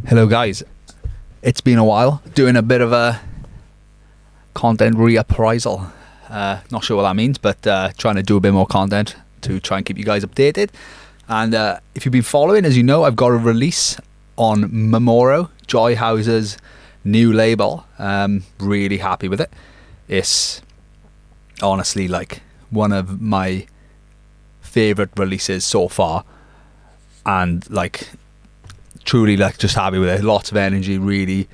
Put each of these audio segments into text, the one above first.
Hello guys, it's been a while, doing a bit of a content reappraisal. Not sure what that means, but trying to do a bit more content to try and keep you guys updated. And if you've been following, as you know, I've got a release on Memoro, Joy House's new label. Really happy with it. It's honestly like one of my favourite releases so far, and like truly like just happy with it. Lots of energy, really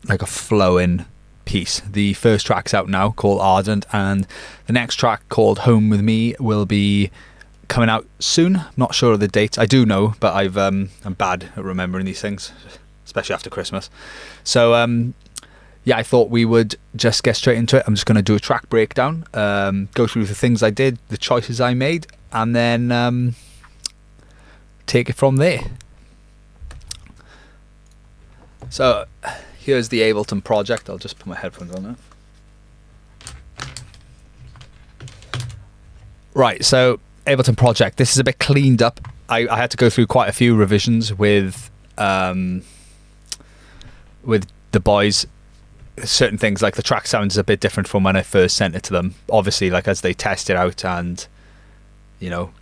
like a flowing piece. The first track's out now, called Ardent, and the next track, called Home With Me, will be coming out soon. Not sure of the date. I do know, but I'm bad at remembering these things, especially after Christmas. So yeah, I thought we would just get straight into it. I'm just going to do a track breakdown, go through the things I did, the choices I made, and then take it from there. So here's the Ableton project. I'll just put my headphones on now. Right, so Ableton project. This is a bit cleaned up. I had to go through quite a few revisions with the boys. Certain things like the track sounds a bit different from when I first sent it to them. Obviously, like as they test it out and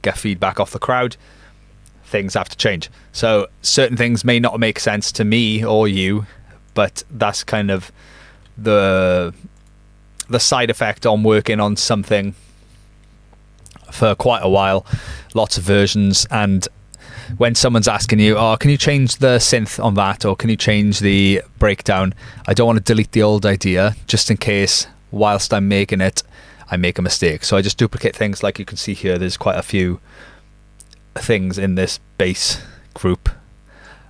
get feedback off the crowd, things have to change. So certain things may not make sense to me or you, but that's kind of the side effect on working on something for quite a while, lots of versions. And when someone's asking you, oh, can you change the synth on that, or can you change the breakdown, I don't want to delete the old idea just in case whilst I'm making it I make a mistake. So I just duplicate things. Like you can see here, there's quite a few things in this bass group,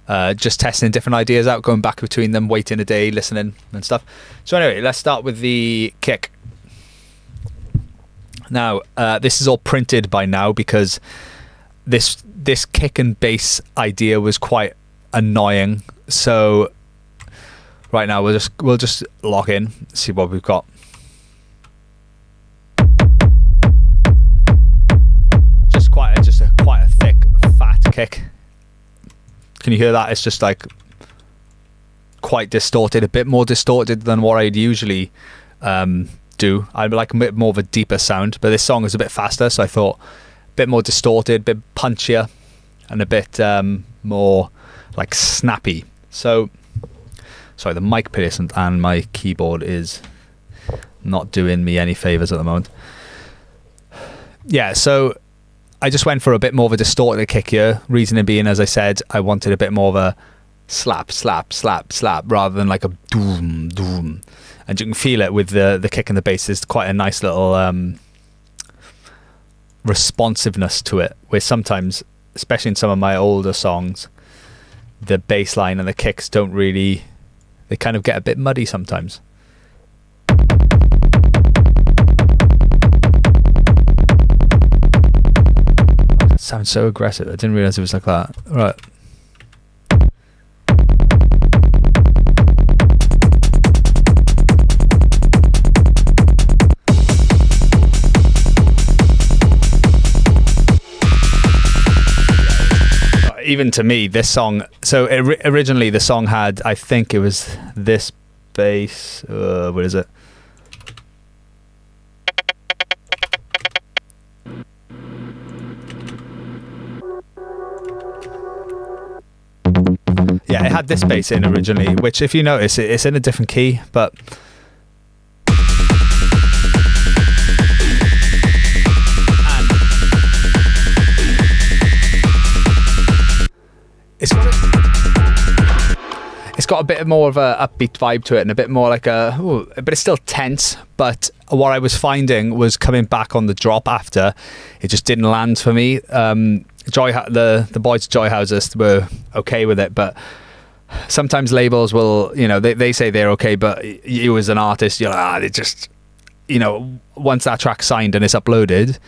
just testing different ideas out, going back between them, waiting a day, listening and stuff. So anyway, let's start with the kick. Now this is all printed by now because this kick and bass idea was quite annoying. So right now we'll just lock in, see what we've got. Quite a thick, fat kick. Can you hear that? It's just like quite distorted, a bit more distorted than what I'd usually do. I'd like a bit more of a deeper sound, but this song is a bit faster, so I thought a bit more distorted, a bit punchier, and a bit more like snappy. So sorry, the mic placement and my keyboard is not doing me any favors at the moment. Yeah, so I just went for a bit more of a distorted kick here. Reasoning being, as I said, I wanted a bit more of a slap, slap, slap, slap, rather than like a doom, doom. And you can feel it with the kick and the bass. There's quite a nice little responsiveness to it, where sometimes, especially in some of my older songs, the bass line and the kicks don't really, they kind of get a bit muddy sometimes. Sounds so aggressive. I didn't realize it was like that. Right. Even to me, this song, so originally the song had, I think it was this bass, what is it? Yeah, it had this bass in originally, which if you notice, it's in a different key, but it's got a bit more of a upbeat vibe to it, and a bit more like but it's still tense. But what I was finding was coming back on the drop after, it just didn't land for me. The boys at Joy Houses were okay with it, but sometimes labels will, they say they're okay, but you as an artist, you're like, they just, once that track's signed and it's uploaded,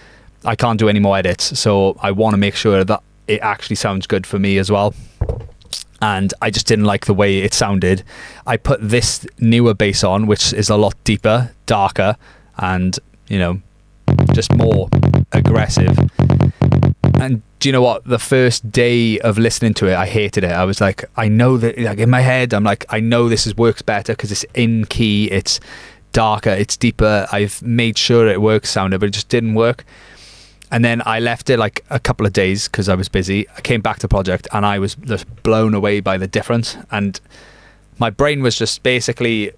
I can't do any more edits. So I want to make sure that it actually sounds good for me as well. And I just didn't like the way it sounded. I put this newer bass on, which is a lot deeper, darker, and just more aggressive. And do you know what? The first day of listening to it, I hated it. I was like, I know that, like in my head, I'm like, I know this works better because it's in key, it's darker, it's deeper. I've made sure it works sounded, but it just didn't work. And then I left it like a couple of days because I was busy. I came back to the project and I was just blown away by the difference. And my brain was just basically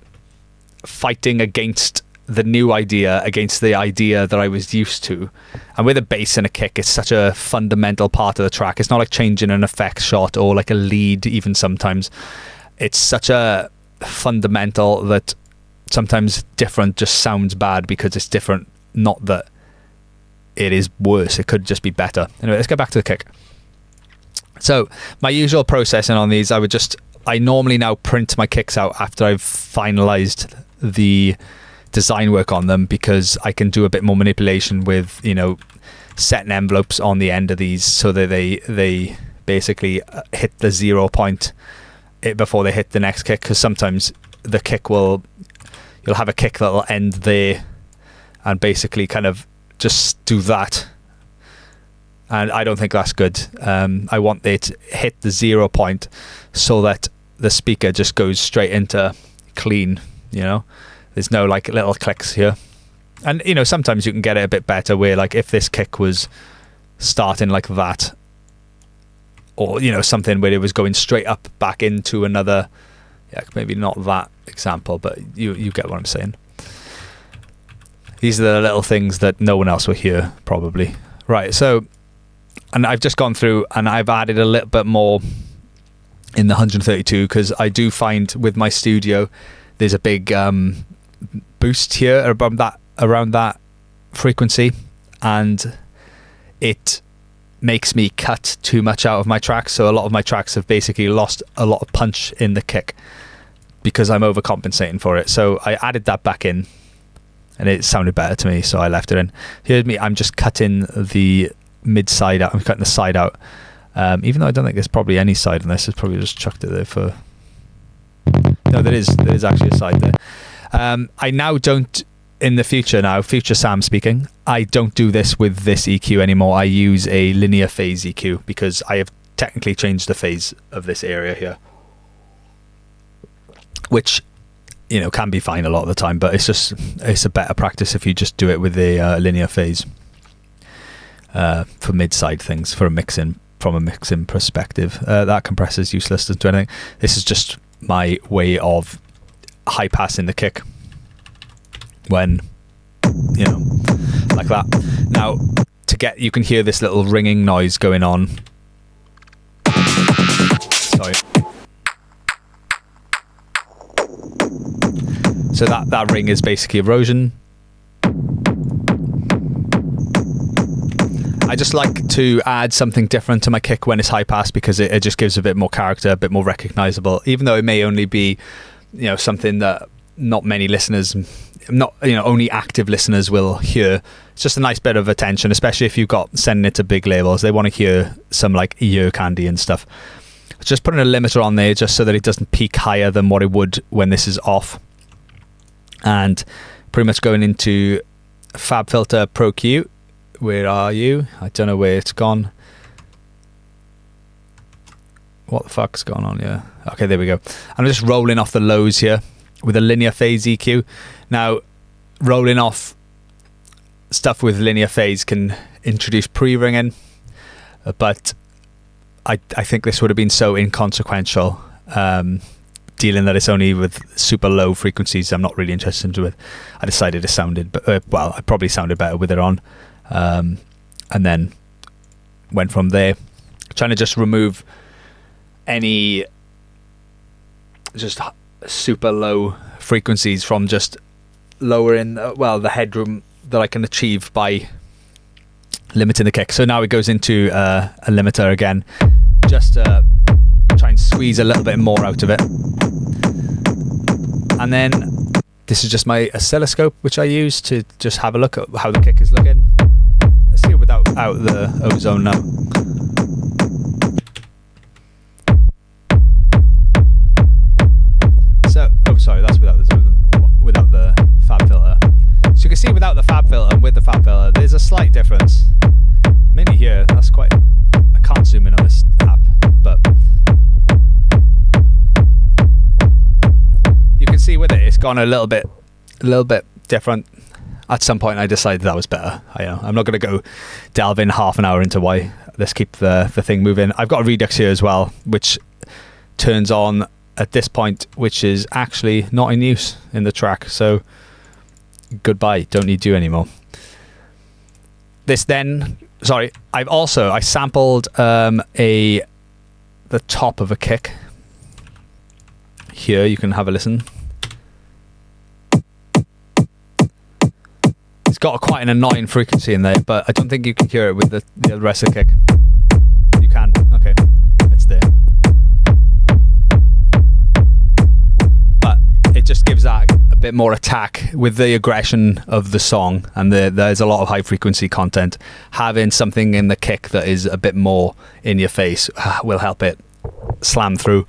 fighting against the new idea, against the idea that I was used to. And with a bass and a kick, it's such a fundamental part of the track. It's not like changing an effect shot or like a lead even sometimes. It's such a fundamental that sometimes different just sounds bad because it's different, not that it is worse. It could just be better. Anyway, let's go back to the kick. So my usual processing on these, I normally now print my kicks out after I've finalized the design work on them, because I can do a bit more manipulation with, you know, setting envelopes on the end of these so that they basically hit the 0 point before they hit the next kick. Because sometimes the kick you'll have a kick that'll end there and basically kind of just do that, and I don't think that's good. I want it to hit the 0 point so that the speaker just goes straight into clean, you know, there's no like little clicks here. And you know, sometimes you can get it a bit better where, like, if this kick was starting like that, or you know, something where it was going straight up back into another, yeah, maybe not that example, but you get what I'm saying. These are the little things that no one else will hear, probably. Right, so, and I've just gone through and I've added a little bit more in the 132, because I do find with my studio, there's a big boost here around that frequency, and it makes me cut too much out of my tracks. So a lot of my tracks have basically lost a lot of punch in the kick because I'm overcompensating for it. So I added that back in, and it sounded better to me, so I left it in. Here's me, I'm just cutting the mid side out. I'm cutting the side out, even though I don't think there's probably any side on this. It's probably just chucked it there for... No, there is actually a side there. I now don't, in the future now, future Sam speaking, I don't do this with this EQ anymore. I use a linear phase EQ because I have technically changed the phase of this area here, which, you know, can be fine a lot of the time, but it's a better practice if you just do it with a linear phase for mid-side things, from a mixing perspective. That compressor's useless, doesn't do anything. This is just my way of high passing the kick when, you know, like that. Now, you can hear this little ringing noise going on. Sorry. So that ring is basically erosion. I just like to add something different to my kick when it's high pass, because it just gives a bit more character, a bit more recognizable, even though it may only be, you know, something that not many listeners, only active listeners will hear. It's just a nice bit of attention, especially if you've got sending it to big labels. They want to hear some like ear candy and stuff. Just putting a limiter on there just so that it doesn't peak higher than what it would when this is off. And pretty much going into FabFilter Pro Q. Where are you? I don't know where it's gone. What the fuck's going on here? Okay, there we go. I'm just rolling off the lows here with a linear phase EQ. Now, rolling off stuff with linear phase can introduce pre-ringing, but I think this would have been so inconsequential, dealing that it's only with super low frequencies I'm not really interested in with. I decided it sounded, well, I probably sounded better with it on. And then went from there, trying to just remove any just super low frequencies from just lowering the headroom that I can achieve by limiting the kick. So now it goes into a limiter again, just to try and squeeze a little bit more out of it. And then this is just my oscilloscope, which I use to just have a look at how the kick is looking. Let's see it without the ozone now. So, sorry, that's without the fab filter. So you can see without the fab filter and with the fab filter, there's a slight difference. Mini here, that's quite gone a little bit different. At some point I decided that was better. I'm not going to go delve in half an hour into why. Let's keep the thing moving. I've got a Redux here as well, which turns on at this point, which is actually not in use in the track. So goodbye, don't need you anymore. This then, sorry, I sampled the top of a kick. Here, you can have a listen. It's got quite an annoying frequency in there, but I don't think you can hear it with the rest of the kick. You can, okay, it's there. But it just gives that a bit more attack with the aggression of the song, and there's a lot of high frequency content. Having something in the kick that is a bit more in your face will help it slam through.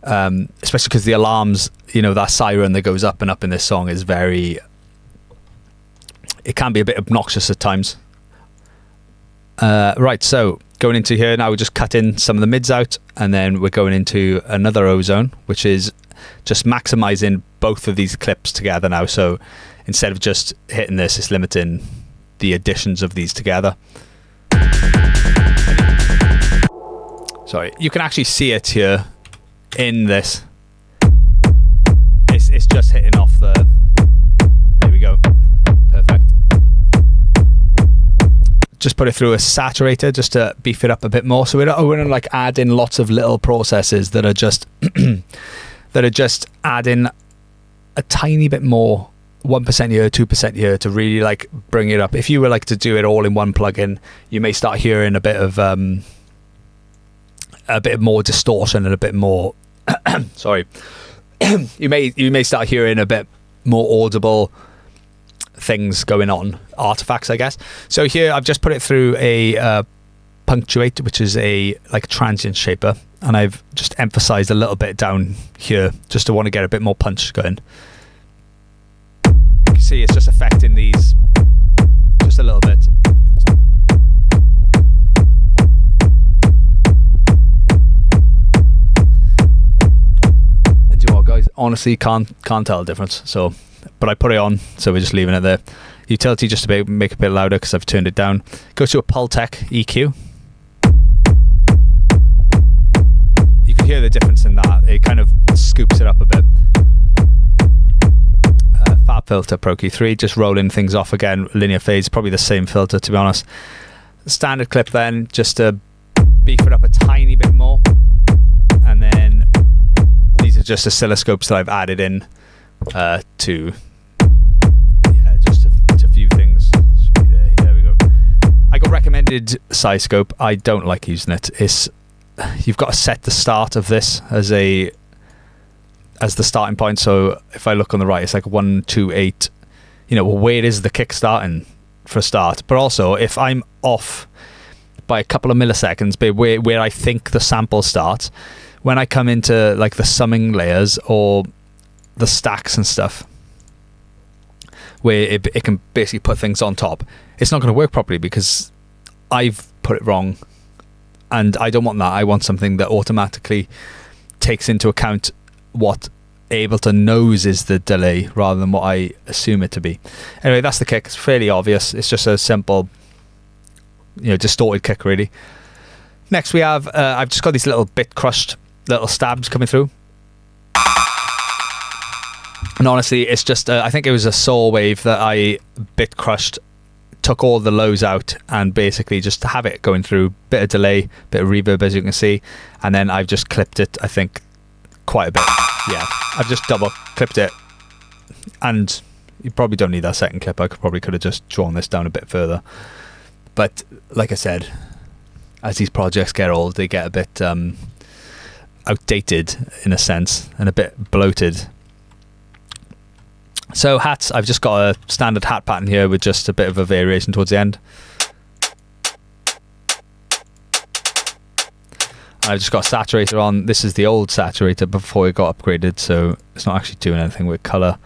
Especially because the alarms, that siren that goes up and up in this song is it can be a bit obnoxious at times. Right, so going into here now, we're just cutting some of the mids out, and then we're going into another ozone, which is just maximizing both of these clips together now. So instead of just hitting this, it's limiting the additions of these together. Sorry, you can actually see it here in this. It's just hitting off the... There we go. Perfect. Just put it through a saturator just to beef it up a bit more. So we're going to like add in lots of little processes that are just adding a tiny bit more, 1% here, 2% here, to really like bring it up. If you were like to do it all in one plugin, you may start hearing a bit more distortion and a bit more sorry. you may start hearing a bit more audible things going on, artifacts, I guess. So here I've just put it through a punctuate, which is a like transient shaper, and I've just emphasized a little bit down here just to want to get a bit more punch going. You can see it's just affecting these just a little bit. And you know what, guys, honestly can't tell the difference. So, but I put it on, so we're just leaving it there. Utility just to make it a bit louder because I've turned it down. Go to a Pultec EQ. You can hear the difference in that. It kind of scoops it up a bit. Fab filter Pro Q3, just rolling things off again. Linear phase, probably the same filter to be honest. Standard clip then, just to beef it up a tiny bit more. And then these are just oscilloscopes that I've added in to a few things. There we go. I got recommended size scope. I don't like using it. You've got to set the start of this as the starting point. So if I look on the right, it's like 1, 2, 8. Where is the kick starting for a start? But also, if I'm off by a couple of milliseconds, where I think the sample starts, when I come into like the summing layers or the stacks and stuff, where it can basically put things on top, it's not going to work properly because I've put it wrong, and I don't want that. I want something that automatically takes into account what Ableton knows is the delay rather than what I assume it to be. Anyway, that's the kick. It's fairly obvious. It's just a simple, distorted kick really. Next we have, I've just got these little bit crushed little stabs coming through. And honestly, it's just, I think it was a saw wave that I bit crushed, took all the lows out, and basically just to have it going through, bit of delay, bit of reverb as you can see, and then I've just clipped it, I think, quite a bit. Yeah, I've just double clipped it, and you probably don't need that second clip. I could have just drawn this down a bit further. But like I said, as these projects get old, they get a bit outdated in a sense, and a bit bloated. So hats, I've just got a standard hat pattern here with just a bit of a variation towards the end. I've just got a saturator on. This is the old saturator before it got upgraded, so it's not actually doing anything with colour.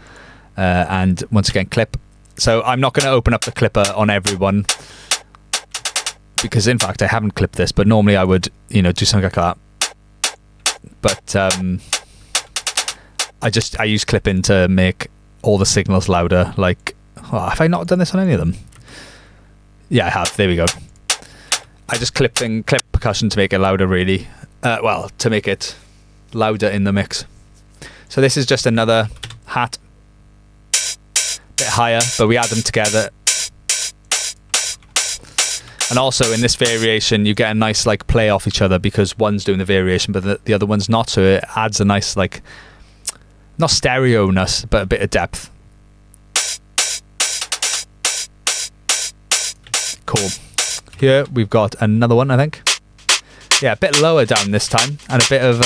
And once again, clip. So I'm not going to open up the clipper on everyone, because in fact I haven't clipped this, but normally I would, do something like that. But I use clipping to make all the signals louder. Like, have I not done this on any of them? Yeah, I have. There we go. I just clip percussion to make it louder, really. Well, to make it louder in the mix. So this is just another hat, bit higher, but we add them together. And also in this variation, you get a nice like play off each other because one's doing the variation, but the other one's not. So it adds a nice like, not stereo-ness, but a bit of depth. Cool. Here we've got another one, I think. Yeah, a bit lower down this time, and a bit of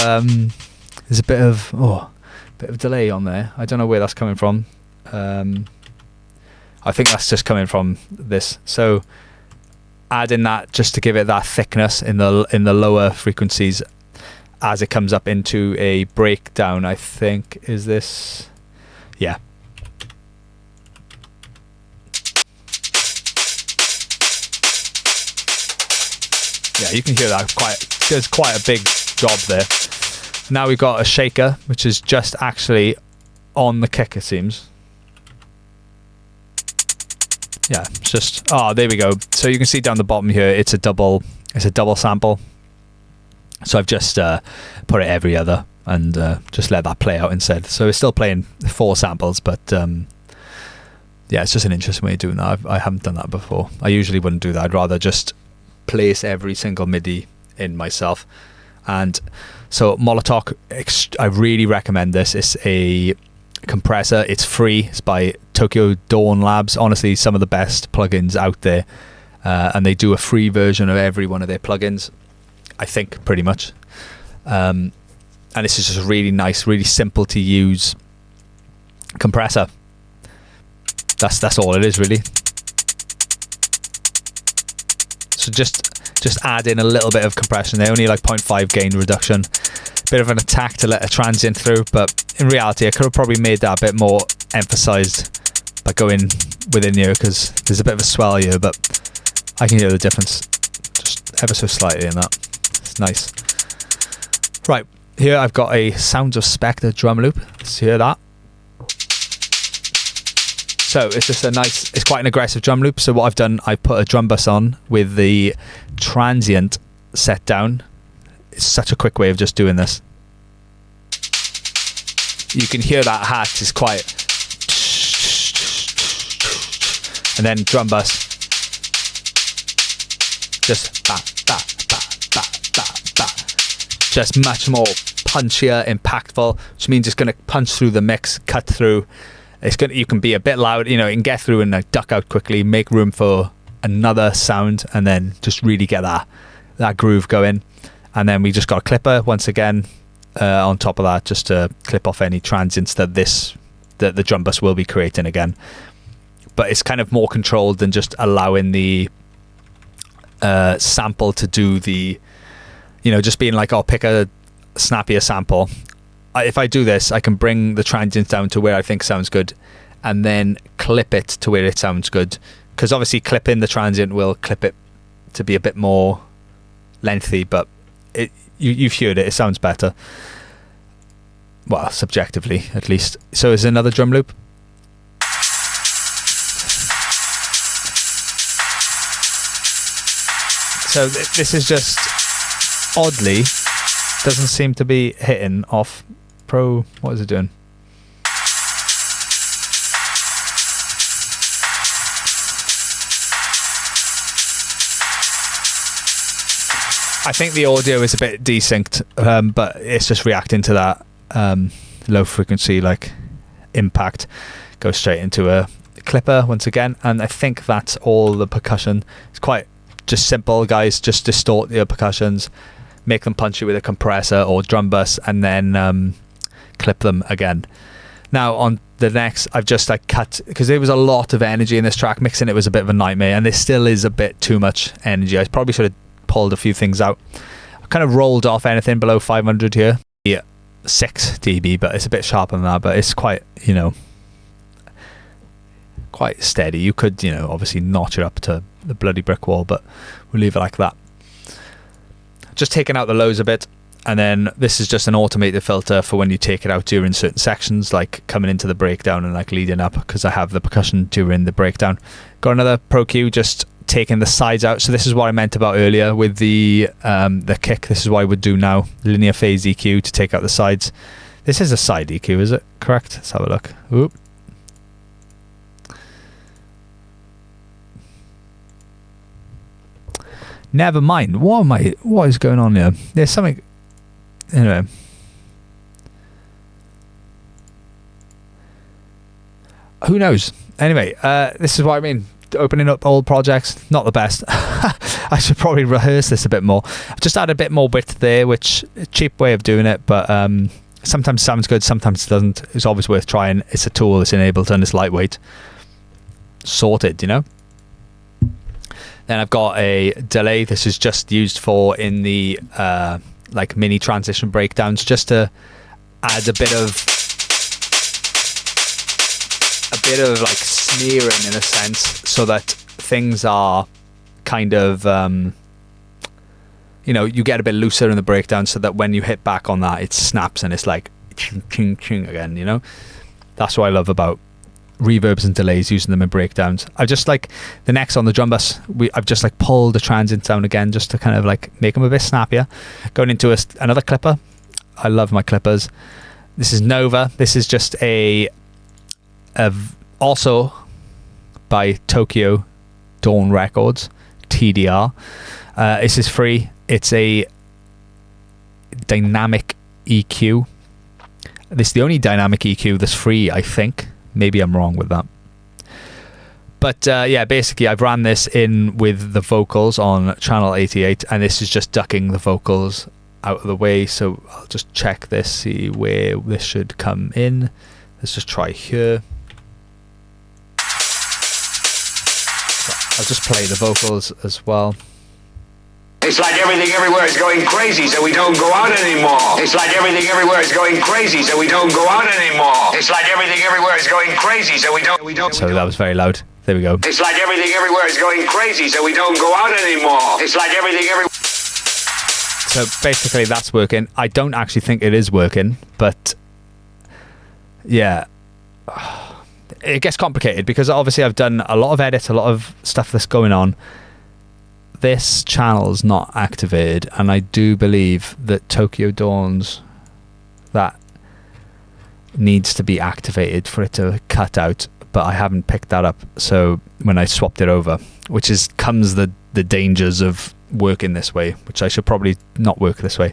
there's a bit of delay on there. I don't know where that's coming from. I think that's just coming from this. So adding that just to give it that thickness in the lower frequencies as it comes up into a breakdown. I think is this, yeah. Yeah, you can hear that there's quite a big job there. Now we've got a shaker, which is just actually on the kick, it seems. Yeah, it's just, there we go. So you can see down the bottom here, it's a double sample. So I've just put it every other and just let that play out instead. So it's still playing 4 samples, but yeah, it's just an interesting way of doing that. I haven't done that before. I usually wouldn't do that. I'd rather just place every single MIDI in myself. And so Molotov, I really recommend this. It's a compressor. It's free. It's by Tokyo Dawn Labs. Honestly, some of the best plugins out there, and they do a free version of every one of their plugins, I think, pretty much. And this is just a really nice, really simple to use compressor. That's all it is, really. So just add in a little bit of compression there, only like 0.5 gain reduction. Bit of an attack to let a transient through, but in reality I could have probably made that a bit more emphasized by going within here, because there's a bit of a swell here, but I can hear the difference just ever so slightly in that. It's nice. Right, here I've got a Sounds of Spectre drum loop. Let's hear that. So it's just it's quite an aggressive drum loop. So what I've done, I put a drum bus on with the transient set down. It's such a quick way of just doing this. You can hear that hat is quite, and then drum bus, just ba ba ba ba ba ba, just much more punchier, impactful, which means it's going to punch through the mix, cut through. You can be a bit loud, you can get through and duck out quickly, make room for another sound, and then just really get that groove going. And then we just got a clipper once again on top of that, just to clip off any transients that the drum bus will be creating again. But it's kind of more controlled than just allowing the sample to do the, just being like, oh, pick a snappier sample. If I do this, I can bring the transients down to where I think sounds good, and then clip it to where it sounds good. Because obviously clipping the transient will clip it to be a bit more lengthy, but you've heard it sounds better. Well, subjectively, at least. So there's another drum loop. So this is just, oddly, doesn't seem to be hitting off Pro. What is it doing? I think the audio is a bit desynced, but it's just reacting to that low frequency like impact. Goes straight into a clipper once again, and I think that's all the percussion. It's quite just simple, guys. Just distort the percussions, make them punchy with a compressor or drum bus, and then clip them again. Now on the next, I've just cut, because there was a lot of energy in this track. Mixing it was a bit of a nightmare, and there still is a bit too much energy. I probably should have pulled a few things out. I kind of rolled off anything below 500 here. Yeah, 6 dB, but it's a bit sharper than that, but it's quite, quite steady. You could, obviously notch it up to the bloody brick wall, but we'll leave it like that. Just taking out the lows a bit, And then this is just an automated filter for when you take it out during certain sections, like coming into the breakdown and like leading up, because I have the percussion during the breakdown. Got another Pro Q, just taking the sides out. So this is what I meant about earlier with the kick. This is what I would do now. Linear phase EQ to take out the sides. This is a side EQ, is it? Correct? Let's have a look. Oop. Never mind. What is going on here? There's something. Anyway. Who knows? Anyway, this is what I mean. Opening up old projects, not the best. I should probably rehearse this a bit more. I've just added a bit more width there, which is a cheap way of doing it, but sometimes sounds good, sometimes it doesn't. It's always worth trying. It's a tool, it's enabled, and it's lightweight. Sorted, you know? Then I've got a delay. This is just used for in the like mini transition breakdowns, just to add a bit of like smearing in a sense, so that things are kind of you know, you get a bit looser in the breakdown, so that when you hit back on that, it snaps and it's like ching, ching, ching again, you know? That's what I love about reverbs and delays, using them in breakdowns. I just like the necks on the drum bus, I've just like pulled the transients down again, just to kind of like make them a bit snappier. Going into another clipper. I love my clippers. This is Nova. This is just also by Tokyo Dawn Records, TDR. This is free. It's a dynamic EQ. This is the only dynamic EQ that's free, I think. Maybe I'm wrong with that. But yeah, basically I've ran this in with the vocals on channel 88, and this is just ducking the vocals out of the way. So I'll just check this, see where this should come in. Let's just try here. So I'll just play the vocals as well. It's like everything everywhere is going crazy, so we don't go out anymore. It's like everything everywhere is going crazy, so we don't go out anymore. It's like everything everywhere is going crazy, so we don't. So that was very loud. There we go. It's like everything everywhere is going crazy, so we don't go out anymore. It's like everything everywhere. So basically that's working. I don't actually think it is working, but yeah. It gets complicated because obviously I've done a lot of edits, a lot of stuff that's going on. This channel's not activated, and I do believe that Tokyo Dawn's that needs to be activated for it to cut out, but I haven't picked that up. So when I swapped it over, which is comes the dangers of working this way, which I should probably not work this way.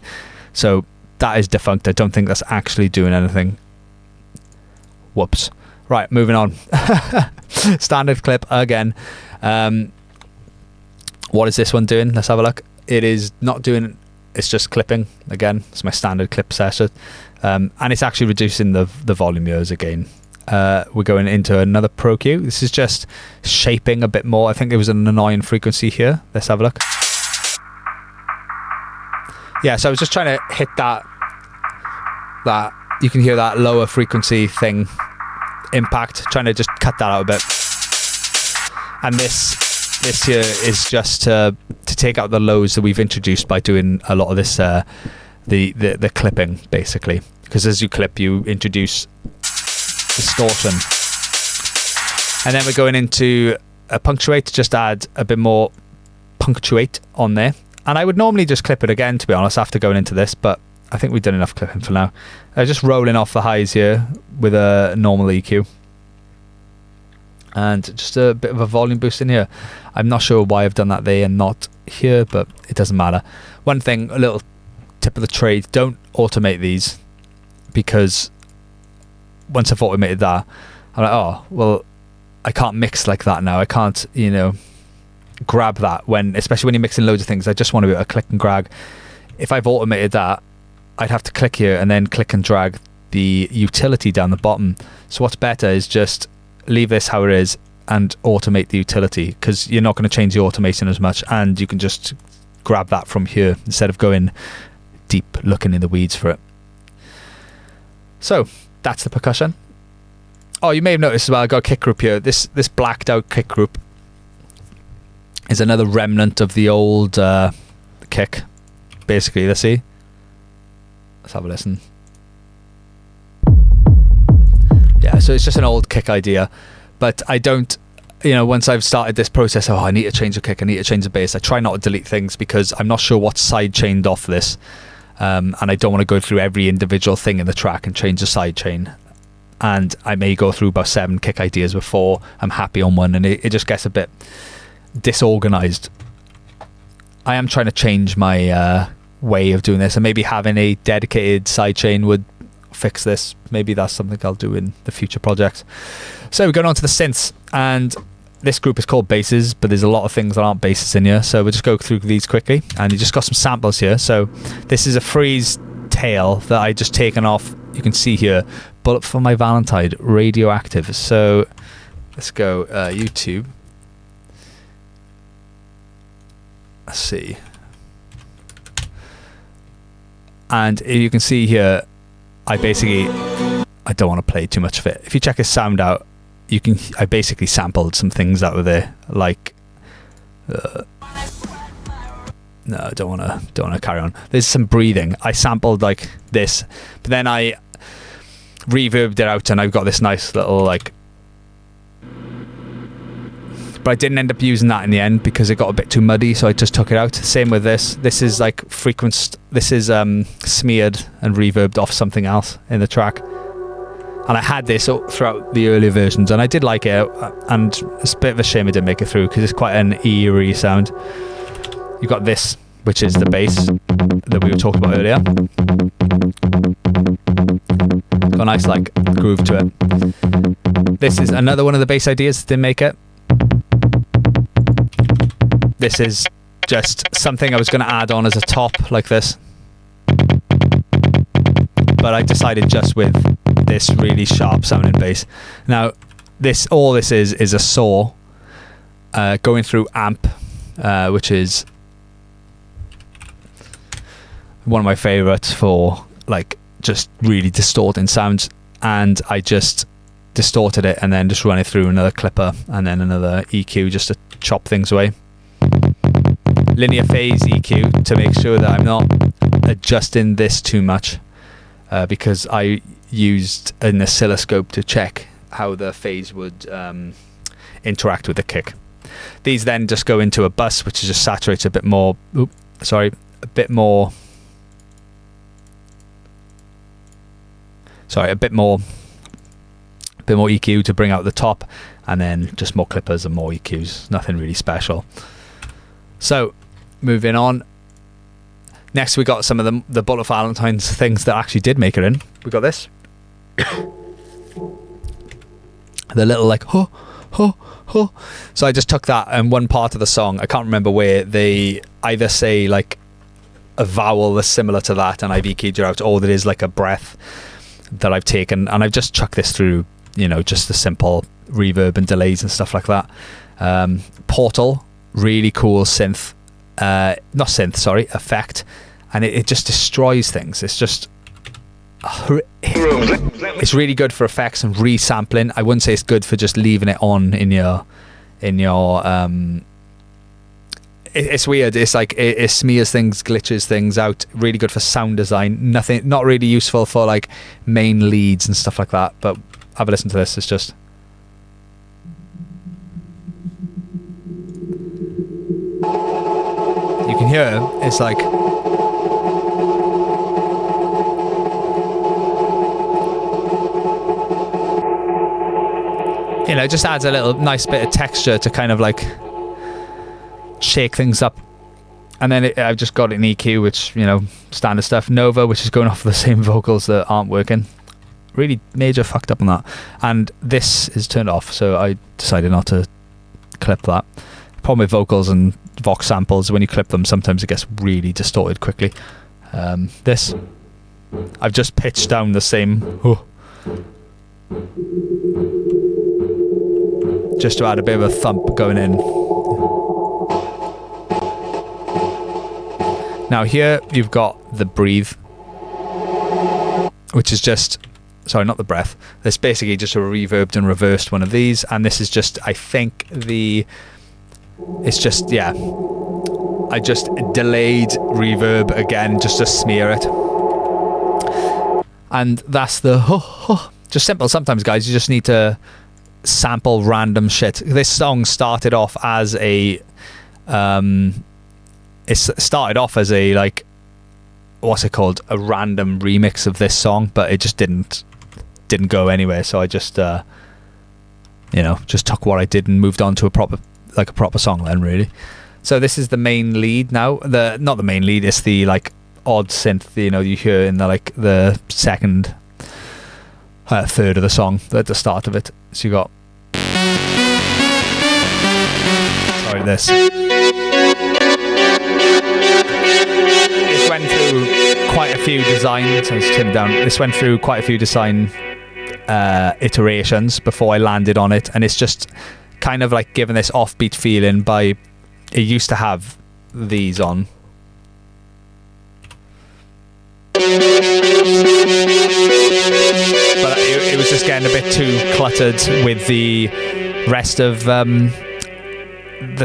So that is defunct. I don't think that's actually doing anything. Whoops. Right, moving on. Standard clip again. What is this one doing? Let's have a look. It is not doing, it's just clipping again. It's my standard clip session, and it's actually reducing the volume yours again. We're going into another Pro Q. This is just shaping a bit more. I think there was an annoying frequency here. Let's have a look. Yeah, so I was just trying to hit that you can hear that lower frequency thing impact, trying to just cut that out a bit. And this here is just to take out the lows that we've introduced by doing a lot of this the clipping, basically, because as you clip you introduce distortion. And then we're going into a punctuate to just add a bit more punctuate on there. And I would normally just clip it again, to be honest, after going into this, but I think we've done enough clipping for now. Just rolling off the highs here with a normal EQ. And just a bit of a volume boost in here. I'm not sure why I've done that there and not here, but it doesn't matter. One thing, a little tip of the trade, don't automate these, because once I've automated that, I'm like, oh, well, I can't mix like that now. I can't, you know, grab that, especially when you're mixing loads of things. I just want to be able to click and drag. If I've automated that, I'd have to click here and then click and drag the utility down the bottom. So what's better is just leave this how it is and automate the utility, because you're not going to change the automation as much, and you can just grab that from here instead of going deep looking in the weeds for it. So that's the percussion. Oh, you may have noticed as well, I got a kick group here. This blacked out kick group is another remnant of the old kick, basically. Let's see. Let's have a listen. Yeah, so it's just an old kick idea, but I don't, once I've started this process, I need to change the kick, I need to change the bass, I try not to delete things because I'm not sure what's side chained off this, and I don't want to go through every individual thing in the track and change the side chain, and I may go through about 7 kick ideas before I'm happy on one, and it just gets a bit disorganized. I am trying to change my way of doing this, and maybe having a dedicated sidechain would fix this. Maybe that's something I'll do in the future projects. So we're going on to the synths, and this group is called basses, but there's a lot of things that aren't basses in here, so we'll just go through these quickly. And you just got some samples here. So this is a Freeze tail that I just taken off, you can see here, Bullet for My Valentine, Radioactive. So let's go YouTube. Let's see. And you can see here, I don't want to play too much of it. If you check his sound out, I basically sampled some things that were there, like no, I don't want to carry on. There's some breathing. I sampled like this, but then I reverbed it out, and I've got this nice little like. But I didn't end up using that in the end because it got a bit too muddy, so I just took it out. Same with this. This is like this is smeared and reverbed off something else in the track. And I had this throughout the earlier versions, and I did like it, and it's a bit of a shame it didn't make it through because it's quite an eerie sound. You've got this, which is the bass that we were talking about earlier. Got a nice like groove to it. This is another one of the bass ideas that didn't make it. This is just something I was going to add on as a top like this, but I decided just with this really sharp sounding bass. Now all this is a saw going through amp, which is one of my favorites for like just really distorting sounds, and I just distorted it and then just run it through another clipper and then another EQ just to chop things away. Linear phase EQ to make sure that I'm not adjusting this too much, because I used an oscilloscope to check how the phase would interact with the kick. These then just go into a bus, which is just saturates a bit more. A bit more EQ to bring out the top, and then just more clippers and more EQs. Nothing really special. So moving on, next we got some of the Bullet for Valentine's things that actually did make it in. We got this, the little like ho ho ho. So I just took that, and one part of the song, I can't remember where, they either say like a vowel that's similar to that and I've EQ'd it out, or there is like a breath that I've taken, and I've just chucked this through, just the simple reverb and delays and stuff like that. Portal, really cool synth, effect, and it just destroys things. It's just it's really good for effects and resampling. I wouldn't say it's good for just leaving it on in your it's weird. It's like it smears things, glitches things out. Really good for sound design. Not really useful for like main leads and stuff like that, but have a listen to this. It's just you can hear it's like it just adds a little nice bit of texture to kind of like shake things up. And then I've just got an EQ, which standard stuff. Nova, which is going off the same vocals that aren't working. Really major fucked up on that. And this is turned off, so I decided not to clip that. Problem with vocals and Vox samples, when you clip them, sometimes it gets really distorted quickly. This, I've just pitched down the same, just to add a bit of a thump going in. Now here you've got the breathe, which is just, sorry, not the breath. That's basically just a reverbed and reversed one of these, and this is just, I think it's just, yeah, I just delayed reverb again just to smear it. And that's the just simple. Sometimes, guys, you just need to sample random shit. This song started off as a like, what's it called, a random remix of this song, but it just didn't go anywhere. So I just just took what I did and moved on to a proper song then, really. So this is the main lead now. Not the main lead, it's the like odd synth, you hear in the second third of the song at the start of it. So you got this. This went through quite a few designs. This went through quite a few design iterations before I landed on it, and it's just kind of like given this offbeat feeling by. It used to have these on. But it was just getting a bit too cluttered with the rest of the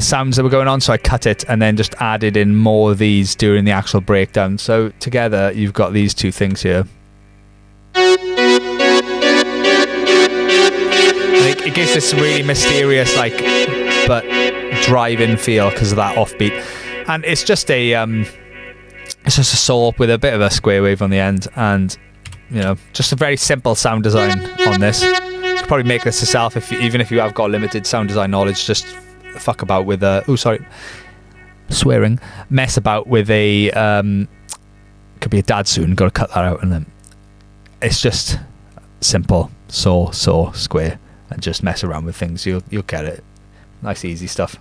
sounds that were going on, so I cut it and then just added in more of these during the actual breakdown. So together you've got these two things here. And it gives this really mysterious, like, but drive-in feel because of that offbeat. And it's just a saw with a bit of a square wave on the end, and just a very simple sound design on this. You could probably make this yourself even if you have got limited sound design knowledge. Just fuck about with mess about with a could be a dad soon, gotta cut that out. And then it's just simple saw square and just mess around with things. You'll get it. Nice easy stuff.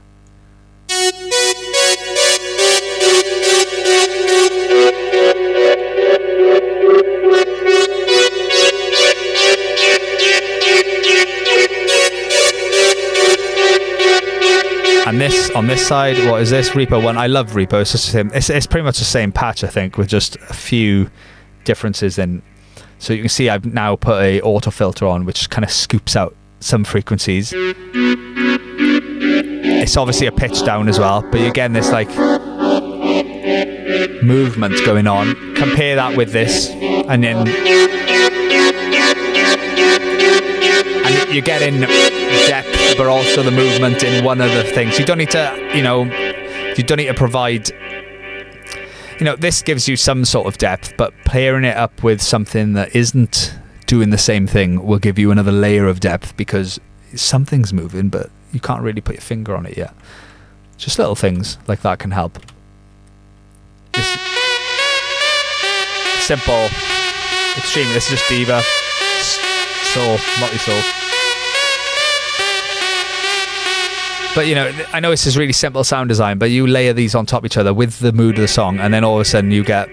And this on this side, what is this? Reaper 1. I love Reaper. It's just the same. It's pretty much the same patch, I think, with just a few differences in. So you can see I've now put a auto filter on, which kind of scoops out some frequencies. It's obviously a pitch down as well, but again, this like movement going on. Compare that with this, and then you're getting depth, but also the movement in one of the things. You don't need to, provide. This gives you some sort of depth, but pairing it up with something that isn't doing the same thing will give you another layer of depth, because something's moving, but you can't really put your finger on it yet. Just little things like that can help. This simple, extreme. This is just Diva, Soul, multi-soul. But I know this is really simple sound design, but you layer these on top of each other with the mood of the song, and then all of a sudden you get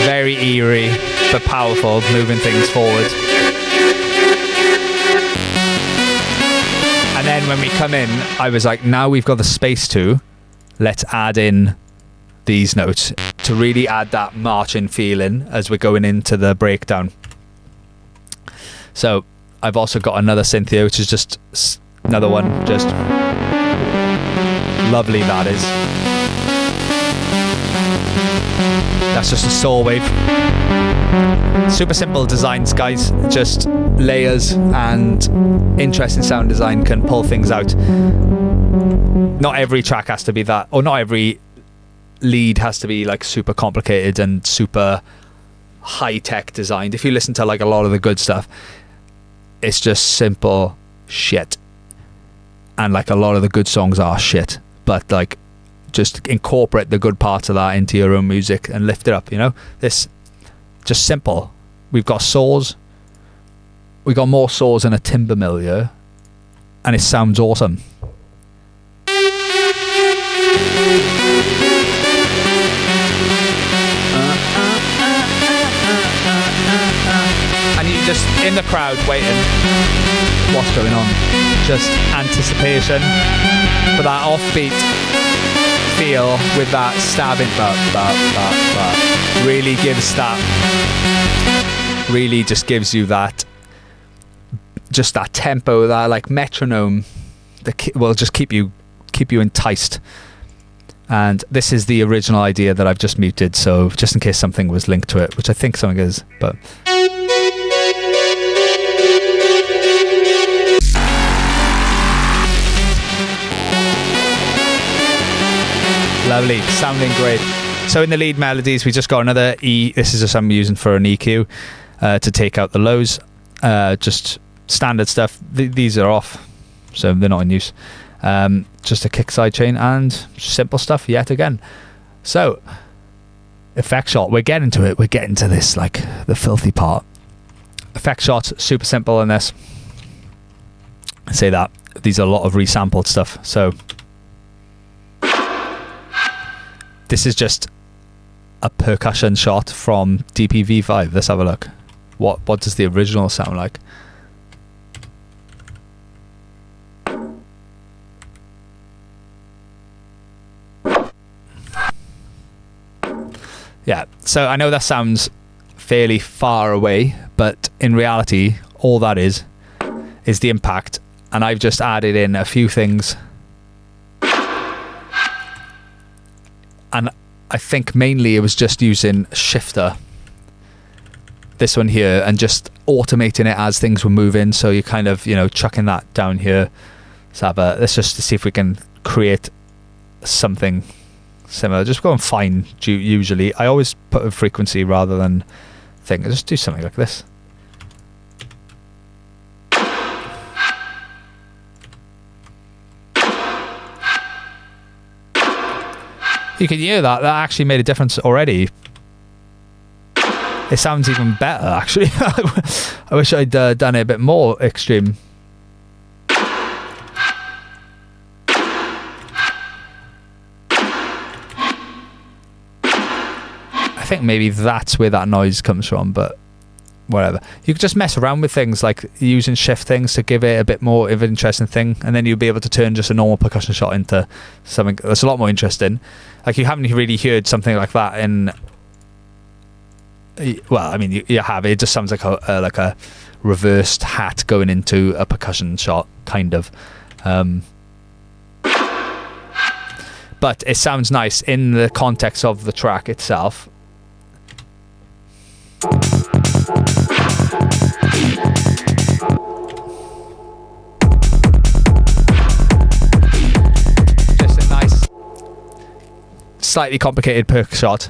very eerie but powerful, moving things forward. And then when we come in, I was like, now we've got the space to, let's add in these notes to really add that marching feeling as we're going into the breakdown. So I've also got another synth here, which is just another one, just lovely that is. That's just a saw wave. Super simple designs, guys. Just layers and interesting sound design can pull things out. Not every track has to be that, or not every lead has to be like super complicated and super high-tech designed. If you listen to like a lot of the good stuff, it's just simple shit. And like a lot of the good songs are shit, but like just incorporate the good parts of that into your own music and lift it up, This just simple. We've got saws. We got more saws than a timber mill here, and it sounds awesome. And you just in the crowd waiting, what's going on? Just anticipation for that offbeat feel with that stabbing, really gives that, really just gives you that, just that tempo, that like metronome that will just keep you keep you enticed. And this is the original idea that I've just muted, so just in case something was linked to it, which I think something is, but... Lovely, sounding great. So in the lead melodies, we just got another E. This is just I'm using for an EQ to take out the lows. Just standard stuff. These are off, so they're not in use. Just a kick sidechain and simple stuff yet again. So effect shot, we're getting to it. We're getting to this, like the filthy part. Effect shots, super simple in this. I say that. These are a lot of resampled stuff. So this is just a percussion shot from DPV5. Let's have a look. What does the original sound like? Yeah, so I know that sounds fairly far away, but in reality, all that is the impact. And I've just added in a few things. And I think mainly it was just using shifter, this one here, and just automating it as things were moving. So you're kind of, chucking that down here. Let's just see if we can create something similar. Just go and fine usually. I always put a frequency rather than thing. I just do something like this. You can hear that actually made a difference already. It sounds even better actually. I wish I'd done it a bit more extreme. I think maybe that's where that noise comes from, but whatever. You could just mess around with things like using shift things to give it a bit more of an interesting thing, and then you'll be able to turn just a normal percussion shot into something that's a lot more interesting. Like, you haven't really heard something like that in... Well, I mean, you have. It just sounds like a reversed hat going into a percussion shot, kind of. But it sounds nice in the context of the track itself. Just a nice, slightly complicated perc shot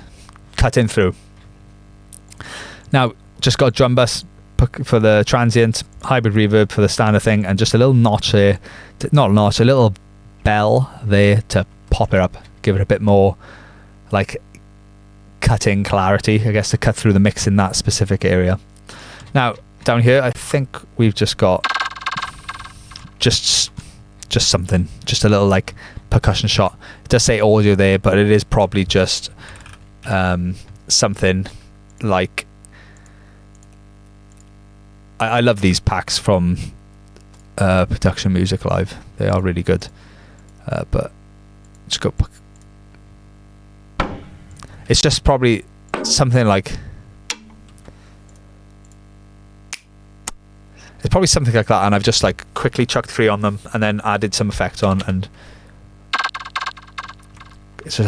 cutting through. Now, just got drum bus for the transient, hybrid reverb for the standard thing, and just a little notch there, not a notch, a little bell there to pop it up, give it a bit more like cutting clarity, I guess, to cut through the mix in that specific area. Now, down here, I think we've just got just something, just a little like percussion shot. It does say audio there, but it is probably just something like... I love these packs from Production Music Live. They are really good. But just go... It's just probably something like... It's probably something like that, and I've just like quickly chucked 3 on them and then added some effects on, and it's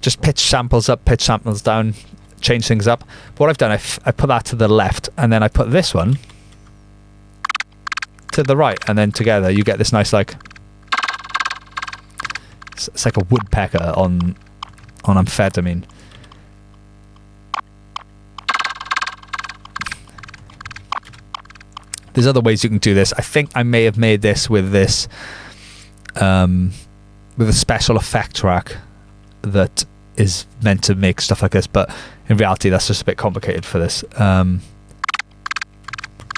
just pitch samples up, pitch samples down, change things up. But what I've done, I put that to the left, and then I put this one to the right, and then together you get this nice like... It's like a woodpecker on amphetamine. There's other ways you can do this. I think I may have made this with this with a special effect track that is meant to make stuff like this, but in reality that's just a bit complicated for this. Yeah,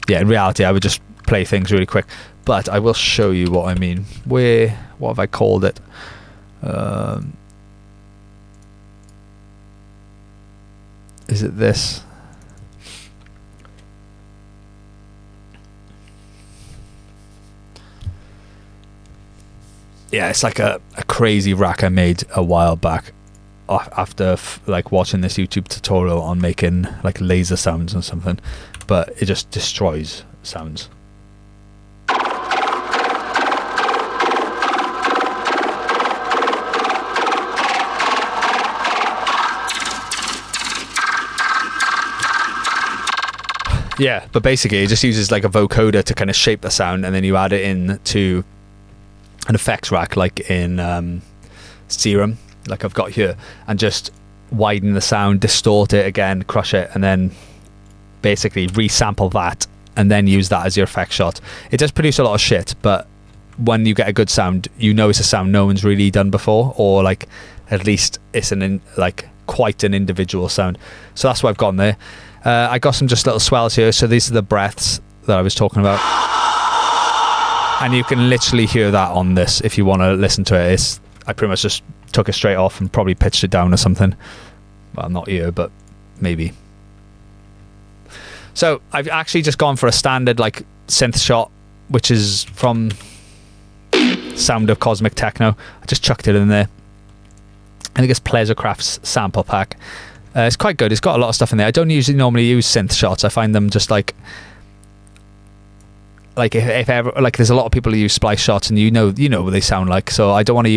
in reality I would just play things really quick, but I will show you what I mean. What have I called it? Is it this? Yeah, it's like a crazy rack I made a while back after like watching this YouTube tutorial on making like laser sounds or something, but it just destroys sounds. Yeah, but basically it just uses like a vocoder to kind of shape the sound, and then you add it in to an effects rack like in Serum, like I've got here, and just widen the sound, distort it again, crush it, and then basically resample that and then use that as your effect shot. It does produce a lot of shit, but when you get a good sound, you know it's a sound no one's really done before, or like at least it's quite an individual sound. So that's what I've got there. I got some just little swells here. So these are the breaths that I was talking about, and you can literally hear that on this if you want to listen to it. I pretty much just took it straight off and probably pitched it down or something. Well, not here, but maybe. So I've actually just gone for a standard like synth shot, which is from Sound of Cosmic Techno. I just chucked it in there. I think it's Pleasurecraft's sample pack. It's quite good. It's got a lot of stuff in there. I don't usually normally use synth shots. I find them just like if ever, like there's a lot of people who use splice shots, and you know what they sound like. So I don't want to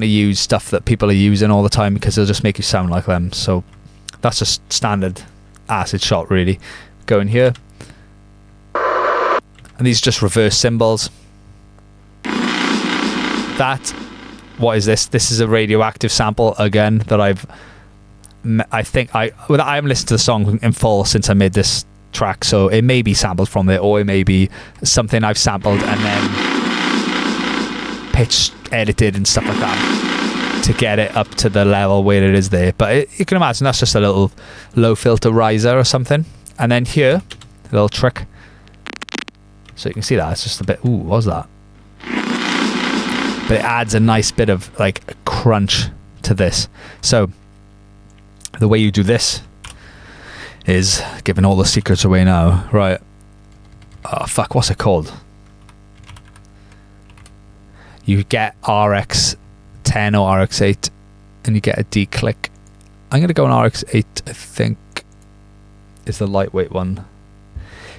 use stuff that people are using all the time, because they'll just make you sound like them. So that's just standard acid shot really. Go in here, and these are just reverse cymbals. What is this? This is a radioactive sample again that I haven't listened to the song in full since I made this track, so it may be sampled from there, or it may be something I've sampled and then pitched, edited and stuff like that to get it up to the level where it is there. But you can imagine that's just a little low filter riser or something. And then here, a little trick. So you can see that it's just a bit, ooh, what was that? But it adds a nice bit of like a crunch to this. So the way you do this is, giving all the secrets away now, right? Oh fuck, what's it called? You get RX10 or RX8 and you get a D-click. I'm going to go on RX8, I think is the lightweight one.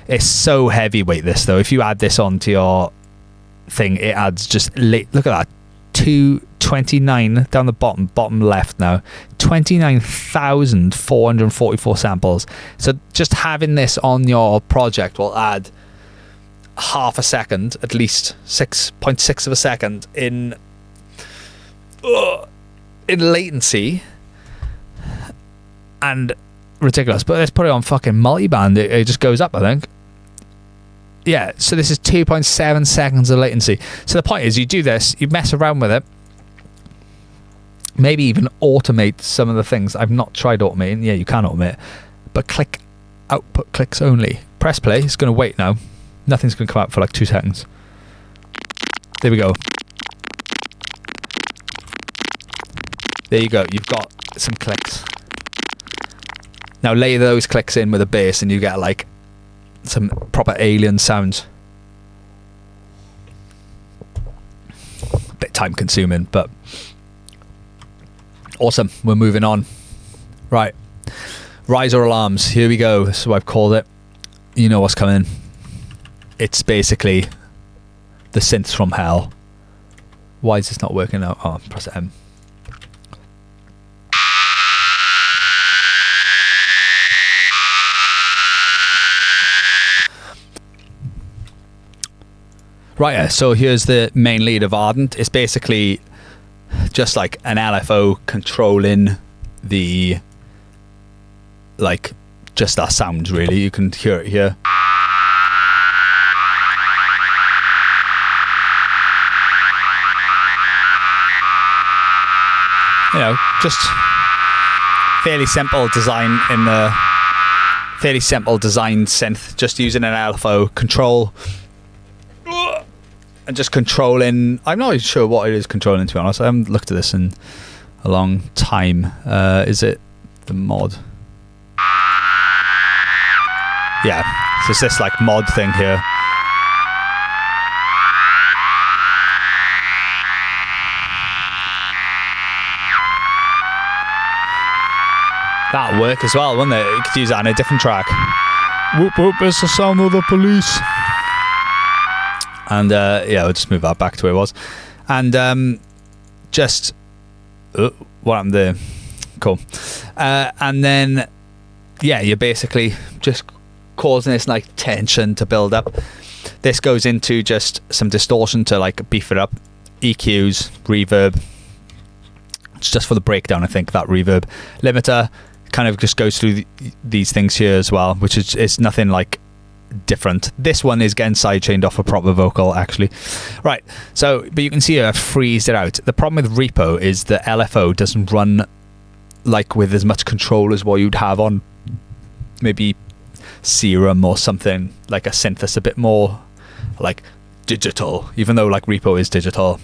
It's so heavyweight this though. If you add this onto your thing, it adds just look at that, 229 down the bottom left now, 29,444 samples. So just having this on your project will add half a second, at least 6.6 of a second in latency, and ridiculous. But let's put it on fucking multiband, it just goes up, I think. Yeah, so this is 2.7 seconds of latency. So the point is, you do this, you mess around with it, maybe even automate some of the things. I've not tried automating. Yeah, you can automate, but click output clicks only. Press play. It's going to wait now. Nothing's going to come out for like 2 seconds. There we go. There you go. You've got some clicks. Now lay those clicks in with a bass and you get like some proper alien sounds. A bit time consuming, but awesome. We're moving on. Right. Riser alarms. Here we go. So I've called it. You know what's coming. It's basically the synths from hell. Why is this not working now? Oh, press M. Right, so here's the main lead of Ardent. It's basically just like an LFO controlling the, like, just that sound really. You can hear it here. You know, just fairly simple design in the fairly simple design synth, just using an LFO control and just controlling. I'm not even sure what it is controlling, to be honest. I haven't looked at this in a long time. Is it the mod? Yeah, so it's this like mod thing here. That'll work as well, wouldn't it? You could use that on a different track. Whoop whoop, it's the sound of the police. And yeah, we'll just move that back to where it was. And just what happened there? Cool. And then yeah, you're basically just causing this like tension to build up. This goes into just some distortion to like beef it up, EQs, reverb. It's just for the breakdown, I think, that reverb. Limiter kind of just goes through these things here as well, which is it's nothing like different. This one is getting sidechained off a proper vocal, actually. Right, so, but you can see I've freezed it out. The problem with Repo is the LFO doesn't run like with as much control as what you'd have on maybe Serum or something like a synth that's a bit more like digital. Even though like Repo is digital,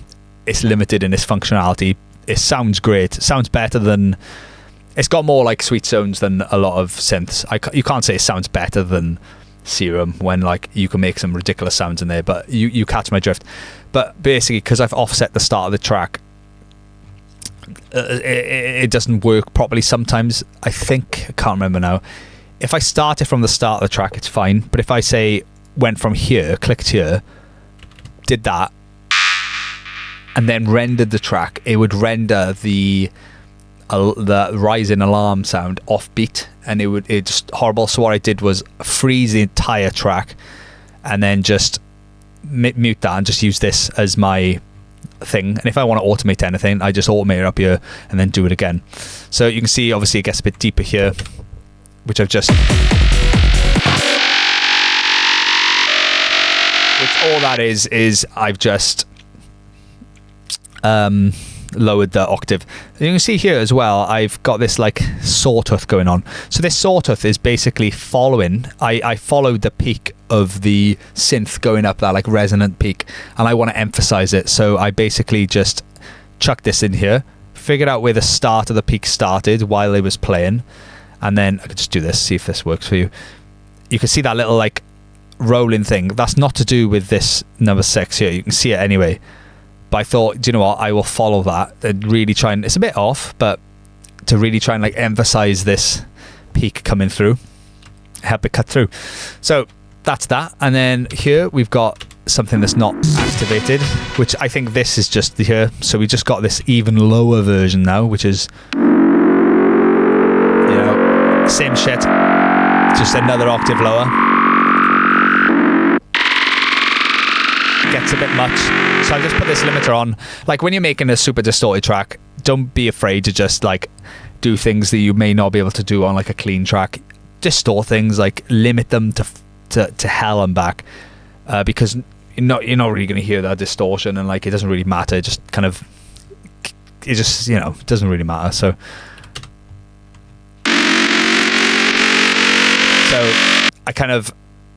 it's limited in its functionality. It sounds great. It sounds better than... It's got more like sweet zones than a lot of synths. You can't say it sounds better than Serum when like you can make some ridiculous sounds in there, but you catch my drift. But basically, because I've offset the start of the track, it doesn't work properly sometimes. I think, I can't remember now. If I start it from the start of the track, it's fine. But if I say went from here, clicked here, did that, and then rendered the track, it would render the rising alarm sound offbeat, and it just horrible. So what I did was freeze the entire track and then just mute that and just use this as my thing. And if I want to automate anything, I just automate it up here and then do it again. So you can see obviously it gets a bit deeper here, which I've just... Which all that is I've just lowered the octave. You can see here as well, I've got this like sawtooth going on. So this sawtooth is basically following, I followed the peak of the synth going up, that like resonant peak, and I want to emphasize it. So I basically just chucked this in here, figured out where the start of the peak started while it was playing, and then I could just do this, see if this works for you. You can see that little like rolling thing. That's not to do with this number 6 here. You can see it anyway. But I thought, do you know what, I will follow that and really try and, it's a bit off, but to really try and like emphasize this peak coming through, help it cut through. So that's that. And then here we've got something that's not activated, which I think this is just here. So we just got this even lower version now, which is, you know, same shit, just another octave lower. Gets a bit much, so I just put this limiter on. Like when you're making a super distorted track, don't be afraid to just like do things that you may not be able to do on like a clean track. Distort things, like limit them to hell and back, because you're not really going to hear that distortion, and like it doesn't really matter. It just kind of, it just, you know, doesn't really matter. So I kind of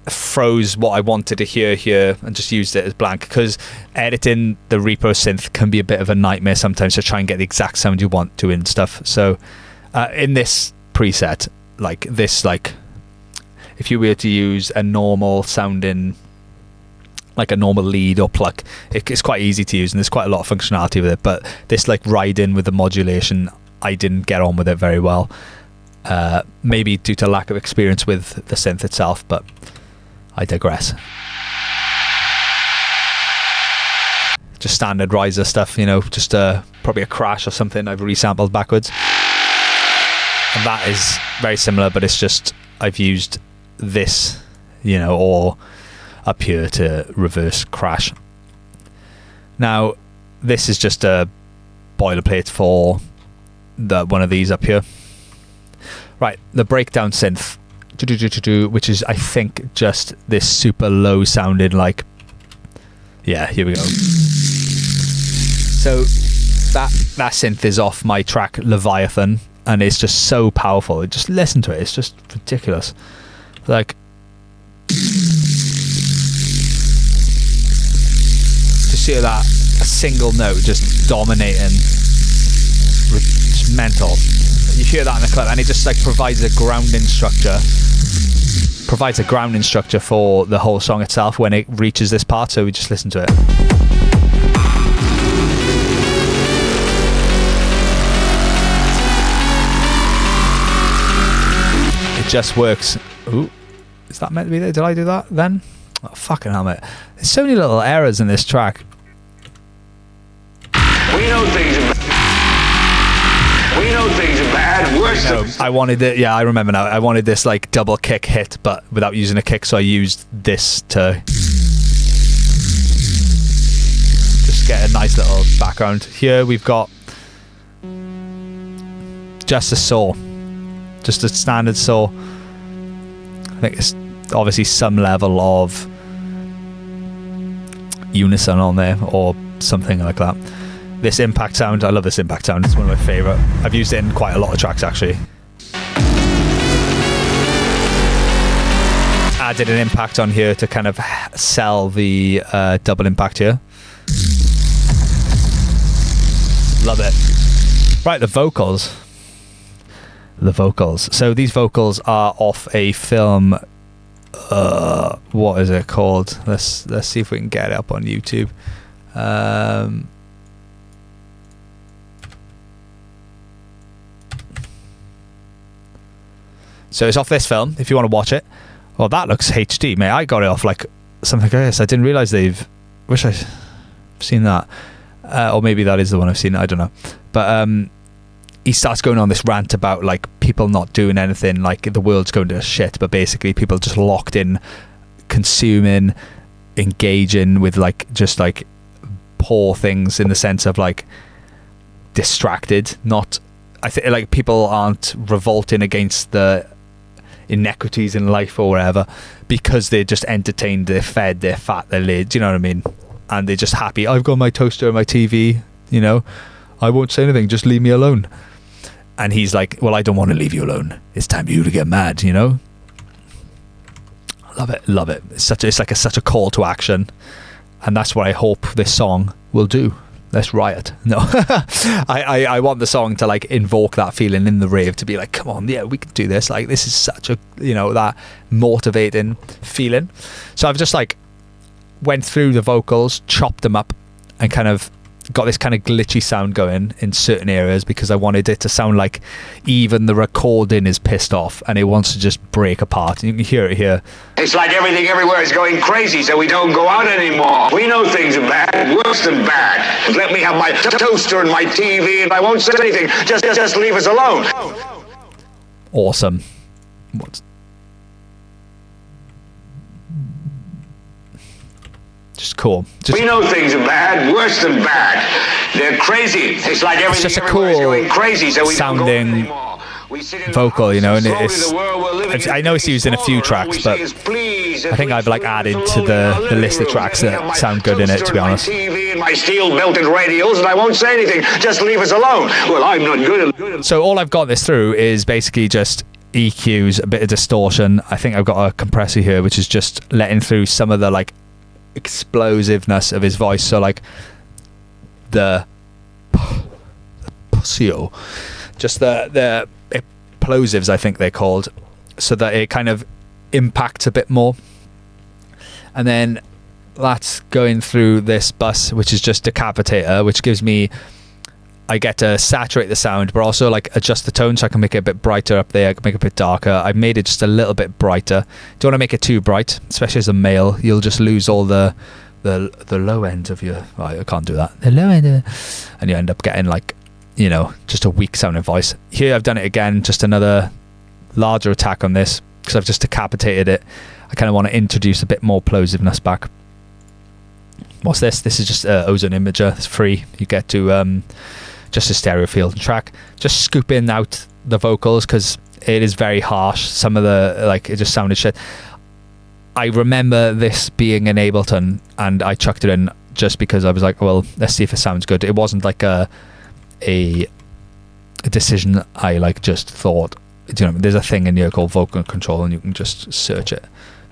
froze what I wanted to hear here and just used it as blank, because editing the Repo synth can be a bit of a nightmare sometimes to try and get the exact sound you want to and stuff. So in this preset, like this, like if you were to use a normal sounding, like a normal lead or pluck, it's quite easy to use and there's quite a lot of functionality with it. But this like ride in with the modulation, I didn't get on with it very well, maybe due to lack of experience with the synth itself, but I digress. Just standard riser stuff, you know, just probably a crash or something I've resampled backwards. And that is very similar, but it's just I've used this, you know, or up here to reverse crash. Now, this is just a boilerplate for one of these up here. Right, the breakdown synth, which is, I think, just this super low sounding, like, yeah, here we go. So that synth is off my track Leviathan, and it's just so powerful. Just listen to it, it's just ridiculous. Like, just hear that, a single note just dominating, just mental. You hear that in the club, and it just like provides a grounding structure for the whole song itself when it reaches this part. So we just listen to it. It just works. Ooh, is that meant to be there? Did I do that then? Oh, fucking hell, mate. There's so many little errors in this track. We know things are bad, worse No, I wanted it. Yeah, I remember now. I wanted this like double kick hit, but without using a kick, so I used this to just get a nice little background. Here we've got just a saw, just a standard saw. I think it's obviously some level of unison on there or something like that. This impact sound, I love this impact sound. It's one of my favourite. I've used it in quite a lot of tracks actually. Added an impact on here to kind of sell the double impact here. Love it. Right, the vocals. So these vocals are off a film. What is it called? Let's see if we can get it up on YouTube. So it's off this film if you want to watch it. Well, that looks HD, mate. I got it off like something like this. I didn't realise wish I'd seen that. Or maybe that is the one I've seen. I don't know. But he starts going on this rant about like people not doing anything, like the world's going to shit, but basically people just locked in, consuming, engaging with like just like poor things in the sense of like distracted. Not, I think like people aren't revolting against the inequities in life or whatever because they're just entertained, they're fed, they're fat, they're laid. Do you know what I mean? And they're just happy. I've got my toaster and my TV, you know, I won't say anything, just leave me alone. And he's like, well, I don't want to leave you alone, it's time for you to get mad, you know. Love it. It's like such a call to action, and that's what I hope this song will do. Let's riot. No. I want the song to like invoke that feeling in the rave, to be like, come on, yeah, we can do this. Like, this is such a, you know, that motivating feeling. So I've just like went through the vocals, chopped them up, and kind of got this kind of glitchy sound going in certain areas because I wanted it to sound like even the recording is pissed off and it wants to just break apart. You can hear it here. It's like everything everywhere is going crazy, so we don't go out anymore. We know things are bad, worse than bad. Let me have my toaster and my TV, and I won't say anything. Just leave us alone. Awesome. What's just cool. We know things are bad, worse than bad. They're crazy. It's like everything just a everywhere is cool going crazy, so we sounding don't go anymore. vocal, you know, and I know it's used in a few tracks, but I think I've like added to the list of tracks that sound good in it, to be honest. TV and my steel-belted radios, and I won't say anything. Just leave us alone. Well, I'm not good. So all I've got this through is basically just EQs, a bit of distortion. I think I've got a compressor here, which is just letting through some of the like explosiveness of his voice. So like the pussio, just the plosives, I think they're called, so that it kind of impacts a bit more. And then that's going through this bus, which is just decapitator, which gives me, I get to saturate the sound but also like adjust the tone, so I can make it a bit brighter up there, I can make it a bit darker. I've made it just a little bit brighter. Don't want to make it too bright, especially as a male. You'll just lose all the low end of your, well, I can't do that, the low end of, and you end up getting like, you know, just a weak sounding voice. Here I've done it again, just another larger attack on this because I've just decapitated it. I kind of want to introduce a bit more plosiveness back. What's this? This is just Ozone Imager. It's free. You get to just a stereo field track. Just scooping out the vocals because it is very harsh. Some of the, like, it just sounded shit. I remember this being in Ableton and I chucked it in just because I was like, well, let's see if it sounds good. It wasn't like a decision. I like just thought, you know, there's a thing in here called vocal control and you can just search it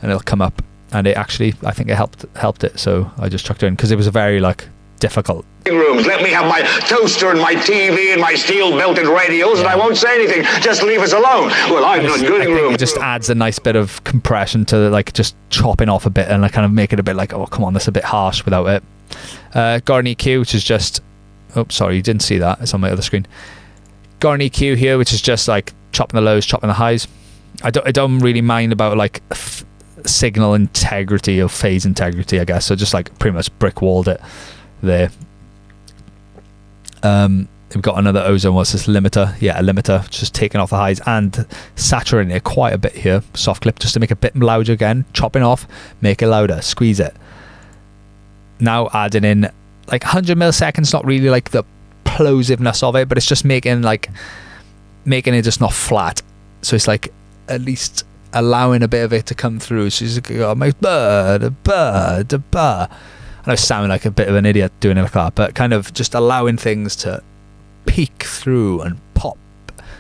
and it'll come up, and it actually, I think it helped it, so I just chucked it in because it was a very like difficult rooms. Let me have my toaster and my TV and my steel-belted radios, and I won't say anything. Just leave us alone. Well, I'm not good in rooms. It just adds a nice bit of compression to like just chopping off a bit and like kind of make it a bit like, oh come on, that's a bit harsh without it. Got an EQ, which is just, oh sorry, you didn't see that, it's on my other screen. Got an EQ here, which is just like chopping the lows, chopping the highs. I don't really mind about like signal integrity or phase integrity, I guess. So just like pretty much brick walled it there. We've got another ozone, what's this, limiter? Yeah, a limiter, just taking off the highs and saturating it quite a bit here. Soft clip, just to make it a bit louder again. Chopping off, make it louder, squeeze it. Now adding in like 100 milliseconds, not really like the plosiveness of it, but it's just making it just not flat. So it's like at least allowing a bit of it to come through. So it's like, oh, my and I was sounding like a bit of an idiot doing it like that, but kind of just allowing things to peek through and pop,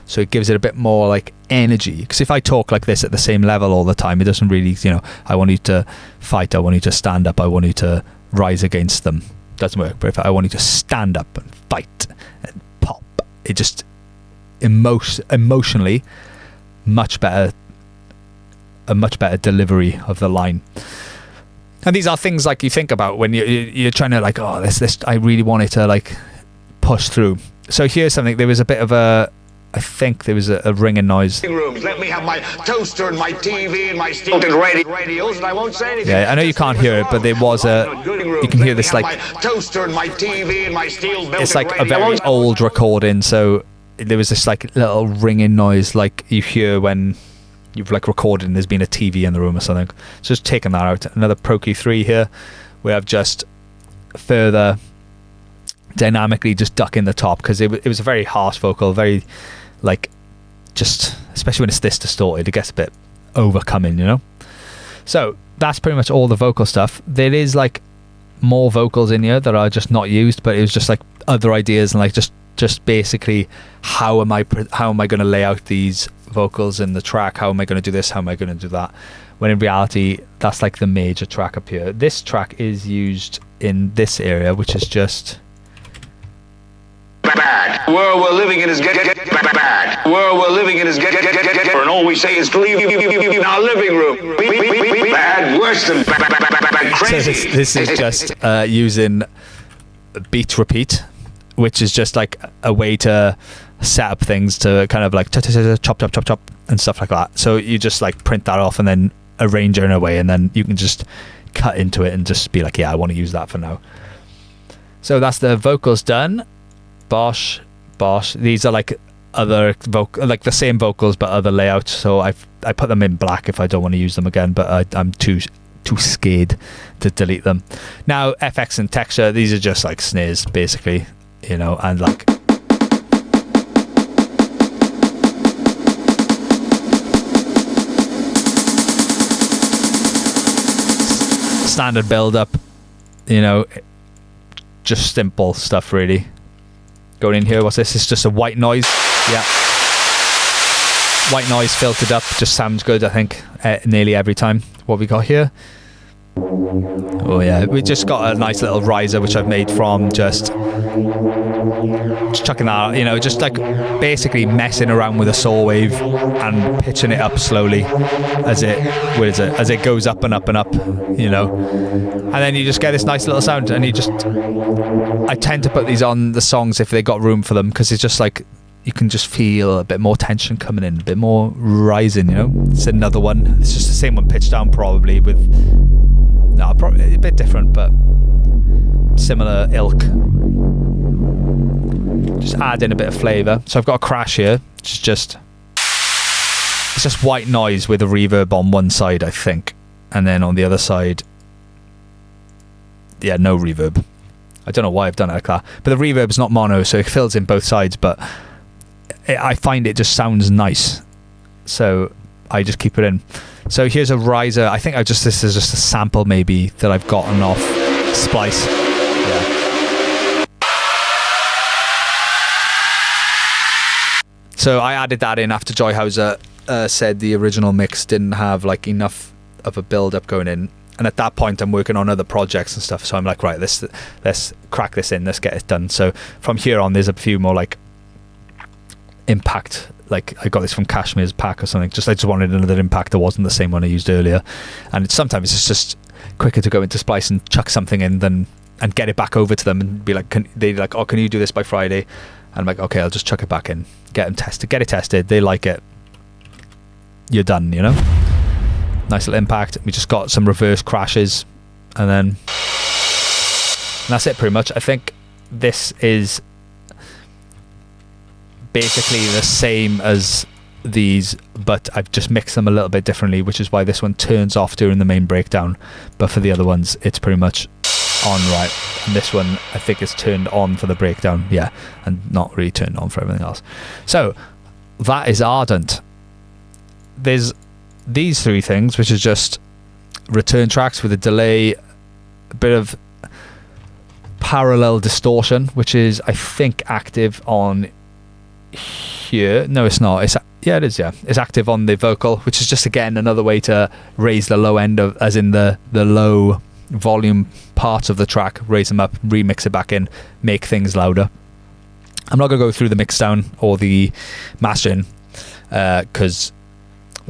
so it gives it a bit more like energy. Because if I talk like this at the same level all the time, it doesn't really, I want you to fight, I want you to stand up, I want you to rise against them, doesn't work. But if I want you to stand up and fight and pop, it just emotionally much better, a much better delivery of the line. And these are things like you think about when you're trying to like, oh, this I really wanted to like push through. So here's something. There was a bit of a, I think there was a ringing noise. Rooms. Let me have my toaster and my TV and my steel radios, and I won't say anything. Yeah, I know you can't hear it, but there was you can hear this like my toaster and my TV and my steel. It's like a very old recording, so there was this like little ringing noise like you hear when you've like recorded and there's been a TV in the room or something. So just taking that out. Another Pro Q3 here, where I've just further dynamically just ducking the top, because it was a very harsh vocal, very like, just especially when it's this distorted, it gets a bit overcoming, So that's pretty much all the vocal stuff. There is like more vocals in here that are just not used, but it was just like other ideas and like just basically how am I going to lay out these vocals in the track, how am I going to do this, how am I going to do that, when in reality that's like the major track up here. This track is used in this area, which is just bad. The world we're living in is get bad. The world we're living in is get and all we say is leave in our living room. Bad, worse than bad, crazy. So this is just using beat repeat, which is just like a way to set up things to kind of like chop and stuff like that. So you just like print that off and then arrange it in a way, and then you can just cut into it and just be like, yeah, I want to use that for now. So that's the vocals done. Bosh. These are like other like the same vocals but other layouts. So I put them in black if I don't want to use them again, but I'm too scared to delete them. Now FX and texture, these are just like snares basically, and like standard build up, just simple stuff really. Going in here, what's this? It's just a white noise. Yeah, white noise filtered up, just sounds good, I think, nearly every time. What we got here? Oh yeah, we just got a nice little riser which I've made from just chucking that out, just like basically messing around with a saw wave and pitching it up slowly as it goes up and up and up, and then you just get this nice little sound. And I tend to put these on the songs if they got room for them, because it's just like you can just feel a bit more tension coming in, a bit more rising. It's another one. It's just the same one pitched down, probably probably a bit different, but similar ilk. Just add in a bit of flavour. So I've got a crash here, which is just white noise with a reverb on one side, I think, and then on the other side, yeah, no reverb. I don't know why I've done it like that, but the reverb's not mono, so it fills in both sides, but I find it just sounds nice, so I just keep it in. So here's a riser. I think this is just a sample maybe that I've gotten off Splice. Yeah. So I added that in after Joy Hauser said the original mix didn't have like enough of a build up going in. And at that point I'm working on other projects and stuff. So I'm like, right, let's crack this in, let's get it done. So from here on there's a few more like impact, like I got this from Kashmir's pack or something. I just wanted another impact that wasn't the same one I used earlier. And sometimes it's just quicker to go into Splice and chuck something in and get it back over to them and be like, can you do this by Friday? And I'm like, okay, I'll just chuck it back in, get it tested. They like it, you're done, Nice little impact. We just got some reverse crashes, and that's it pretty much. I think this is basically the same as these, but I've just mixed them a little bit differently, which is why this one turns off during the main breakdown, but for the other ones it's pretty much on right, and this one I think is turned on for the breakdown, yeah, and not really turned on for everything else. So that is Ardent. There's these three things, which is just return tracks with a delay, a bit of parallel distortion, which is I think active on here. No, it's not. It is. It's active on the vocal, which is just again another way to raise the low end of, as in the low volume parts of the track, raise them up, remix it back in, make things louder. I'm not going to go through the mix down or the mastering because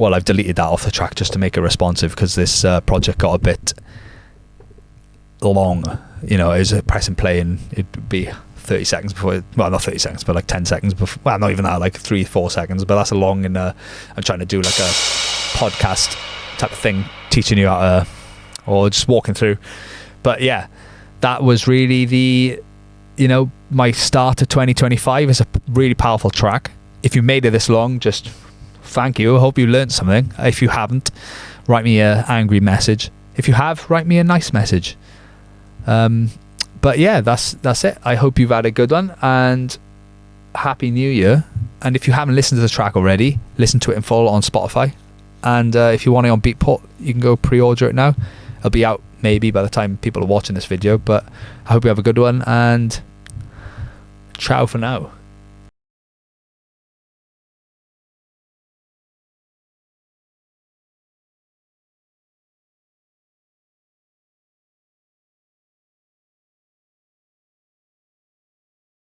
I've deleted that off the track just to make it responsive, because this project got a bit long. It was a press and play and it'd be 30 seconds before, well, not 30 seconds, but like 10 seconds before, well, not even that, like 3-4 seconds, but that's a long, and I'm trying to do like a podcast type of thing, teaching you how to, or just walking through. But yeah, that was really the, my start to 2025 is a really powerful track. If you made it this long, just thank you. I hope you learned something. If you haven't, write me an angry message. If you have, write me a nice message. But yeah, that's it. I hope you've had a good one, and Happy New Year. And if you haven't listened to the track already, listen to it in full on Spotify. And if you want it on Beatport, you can go pre-order it now. It'll be out maybe by the time people are watching this video, but I hope you have a good one, and ciao for now.